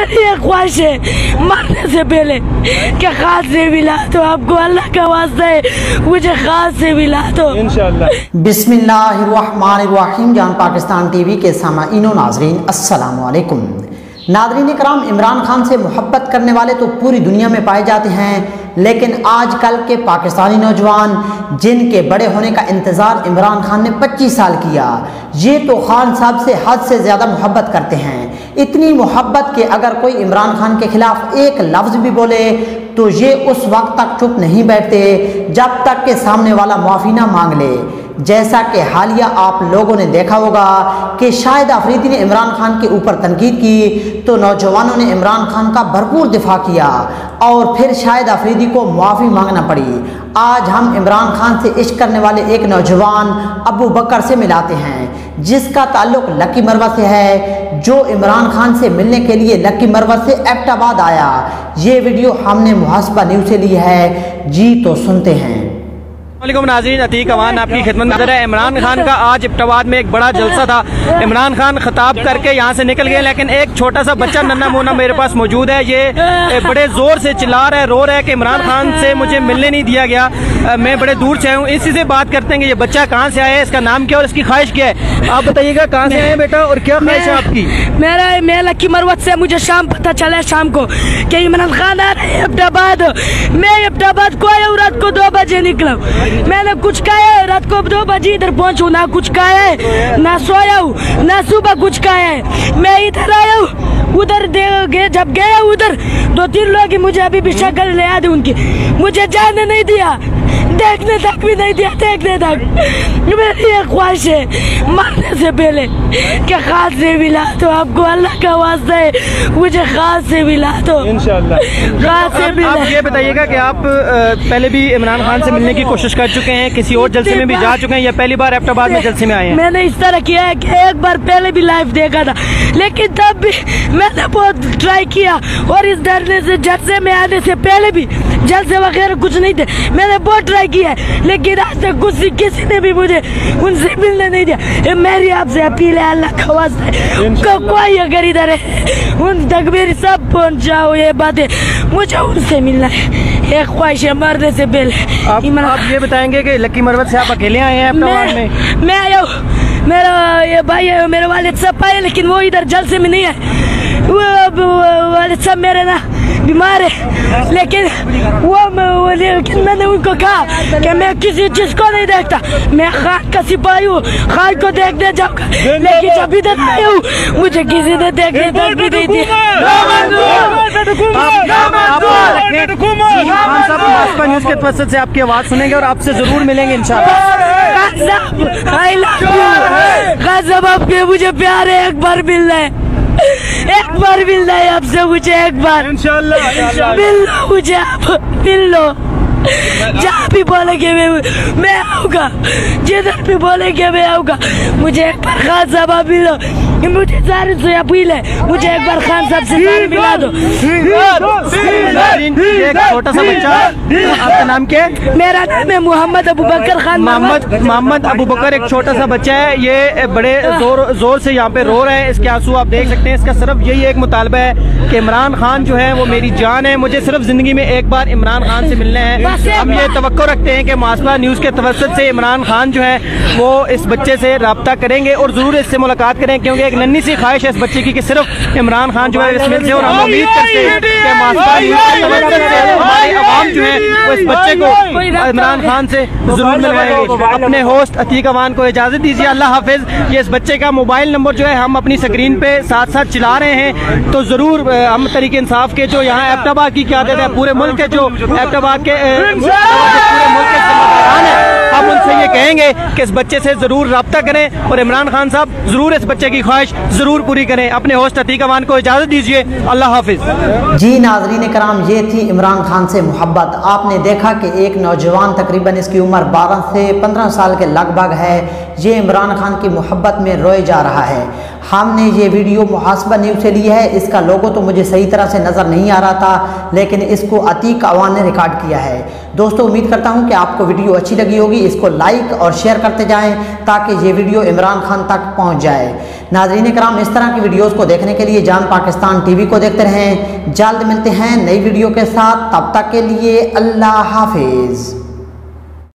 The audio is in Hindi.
मेरी एक ख्वाहिश है मरने से पहले कि खास से मिला तो आपको, अल्लाह का वास्ता है मुझे खास से मिला तो इंशाअल्लाह। बिस्मिल्लाहिर्रहमानिर्रहीम। जान पाकिस्तान टीवी के सामाईन नाजरीन अस्सलाम वालेकुम। नादरीन कराम, इमरान खान से मोहब्बत करने वाले तो पूरी दुनिया में पाए जाते हैं, लेकिन आजकल के पाकिस्तानी नौजवान जिनके बड़े होने का इंतज़ार इमरान खान ने 25 साल किया, ये तो खान साहब से हद से ज़्यादा मोहब्बत करते हैं। इतनी मोहब्बत कि अगर कोई इमरान खान के खिलाफ एक लफ्ज़ भी बोले तो ये उस वक्त तक चुप नहीं बैठते जब तक कि सामने वाला माफ़ी ना मांग ले। जैसा कि हालिया आप लोगों ने देखा होगा कि शाहिद अफरीदी ने इमरान खान के ऊपर तनकीद की तो नौजवानों ने इमरान खान का भरपूर दिफा किया और फिर शाहिद अफरीदी को माफ़ी मांगना पड़ी। आज हम इमरान खान से इश्क करने वाले एक नौजवान अबू बकर से मिलाते हैं जिसका ताल्लुक लकी मरवा से है, जो इमरान खान से मिलने के लिए लकी मरवा से एबटाबाद आया। ये वीडियो हमने मुहासबा न्यूज़ से ली है, जी तो सुनते हैं। वालेकुम नाज़रीन, अतीक अवान आपकी खिदमत में है। इमरान खान का आज इब्टाबाद में एक बड़ा जलसा था। इमरान खान खिताब करके यहाँ से निकल गए, लेकिन एक छोटा सा बच्चा नन्ना मुन्ना मेरे पास मौजूद है। ये बड़े जोर से चिल्ला रहा है, रो रहा है कि इमरान खान से मुझे मिलने नहीं दिया गया, मैं बड़े दूर से आया हूँ। इसी से बात करते हैं कि ये बच्चा कहाँ से आया है, इसका नाम क्या और इसकी ख्वाहिश क्या है। आप बताइएगा कहाँ से आए बेटा और क्या ख्वाहिश है आपकी। मैं लकी मरवत से, मुझे शाम पता चला शाम को कि इमरान खान आ रहे हैं इब्टाबाद। मैं इब्टाबाद को आया हूँ, रात को 2 बजे निकला। मैंने कुछ खाया है, रात को 2 बजे इधर पहुंचू, ना कुछ खाया है, ना सोया हूँ, ना सुबह कुछ खाया है। मैं इधर आया हूँ, उधर जब गया उधर 2-3 लोग मुझे अभी भी शक्ल ले आए उनकी, मुझे जाने नहीं दिया, देखने तक भी नहीं दिया, देखने तक। मेरी एक ख्वाहिश है मरने से पहले कि खास से मिला तो आपको, अल्लाह का वास्ता है मुझे खास से मिला तो इंशाअल्लाह खास से मिला। आप ये बताइएगा कि आप पहले भी इमरान खान से मिलने की कोशिश कर चुके हैं, किसी और जलसे में भी जा चुके हैं या पहली बार एबटाबाद में जलसे में आए हैं। मैंने इस तरह किया है कि एक बार पहले भी लाइव देखा था, लेकिन तब भी मैंने बहुत ट्राई किया और इस डरने से जलसे में आने से पहले भी जलसे वगैरह कुछ नहीं थे, मैंने बहुत ट्राई किया है, लेकिन आज तक किसी ने भी मुझे उनसे मिलने नहीं दिया। मेरी आपसे अपील है, अल्लाह का वास्ता है कोई अगर इधर है उन तक मेरी सब पहुंच जाओ ये बातें, मुझे उनसे मिलना है, एक ख्वाहिश है मरने से पहले। आप ये बताएंगे कि लकी मरवत से आप अकेले आए हैं इब्टाबाद में? मैं आया हूँ, मेरा ये भाई है, मेरे वालिद सब आए, लेकिन वो इधर जलसे में नहीं है। वालिद सब मेरे ना बीमार है, लेकिन लेकिन मैंने उनको कहा कि मैं किसी चीज को नहीं देखता, मैं खान का सिपाही हूँ, खान को देखने जाऊंगा, लेकिन जब इधर आया हूँ मुझे किसी ने देखने तक भी नहीं दिया। न्यूज़ के तवज्जुह से आपकी आवाज़ सुनेंगे और आपसे जरूर मिलेंगे इंशाअल्लाह। आपके मुझे प्यार है, एक बार मिलना है, एक बार मिलना है आपसे मुझे, एक बार इंशाअल्लाह मिल लो मुझे, आप मिल लो। जहाँ भी बोलेंगे मैं आऊँगा, जिधर भी बोलेंगे मैं आऊँगा, मुझे एक बार खान साहब आप मिल लो। मुझे सारे से अपील है, मुझे एक बार खान साहब से मिला दो। एक छोटा सा बच्चा, आपका नाम क्या है? मेरा नाम है मोहम्मद अबू बकर खान। मोहम्मद अबू बकर एक छोटा सा बच्चा है, ये बड़े जोर से यहाँ पे रो रहे हैं, इसके आंसू आप देख सकते हैं। इसका सिर्फ यही एक मुतालबा है कि इमरान खान जो है वो मेरी जान है, मुझे सिर्फ जिंदगी में एक बार इमरान खान से मिलना है। हम ये तवक्को रखते हैं कि मुहासबा न्यूज़ के तवज्जुह से इमरान खान जो है वो इस बच्चे से रब्ता करेंगे और जरूर इससे मुलाकात करें, क्योंकि एक नन्ही सी ख्वाहिश है इस बच्चे की कि सिर्फ इमरान खान जो है इसमें से, और हम उम्मीद करते हैं कि मुहासबा न्यूज़ के तवज्जुह से हमारी आवाम जो है वो इस बच्चे को इमरान खान से जरूर मिलवाएंगे। अपने होस्ट अतीक अवान को इजाजत दीजिए, अल्लाह हाफिज। ये इस बच्चे का मोबाइल नंबर जो है हम अपनी स्क्रीन पे साथ साथ चला रहे हैं, तो जरूर हम तरीके इंसाफ के जो यहाँ एबटाबाद की क़यादत है, पूरे मुल्क के जो एबटाबाद के पूरे मुल्क के जिम्मेदारान हैं, हम उनसे ये कहेंगे कि इस बच्चे से जरूर रब्ता करें और इमरान खान साहब जरूर इस बच्चे की ख्वाहिश जरूर पूरी करें। अपने होस्ट अतीक अवान को इजाजत दीजिए, अल्लाह हाफिज। जी नाजरीन कराम, ये थी इमरान खान से मोहब्बत। आपने देखा कि एक नौजवान, तकरीबन इसकी उम्र 12 से 15 साल के लगभग है, ये इमरान खान की मोहब्बत में रोए जा रहा है। हमने ये वीडियो मुहासबा न्यूज़ से ली है। इसका लोगो तो मुझे सही तरह से नज़र नहीं आ रहा था, लेकिन इसको अतीक अवान ने रिकॉर्ड किया है। दोस्तों उम्मीद करता हूँ कि आपको वीडियो अच्छी लगी होगी। इसको लाइक और शेयर करते जाएं ताकि ये वीडियो इमरान खान तक पहुँच जाए। नाज़रीन कराम, इस तरह की वीडियोस को देखने के लिए जान पाकिस्तान टीवी को देखते रहें। जल्द मिलते हैं नई वीडियो के साथ, तब तक के लिए अल्लाह हाफिज़।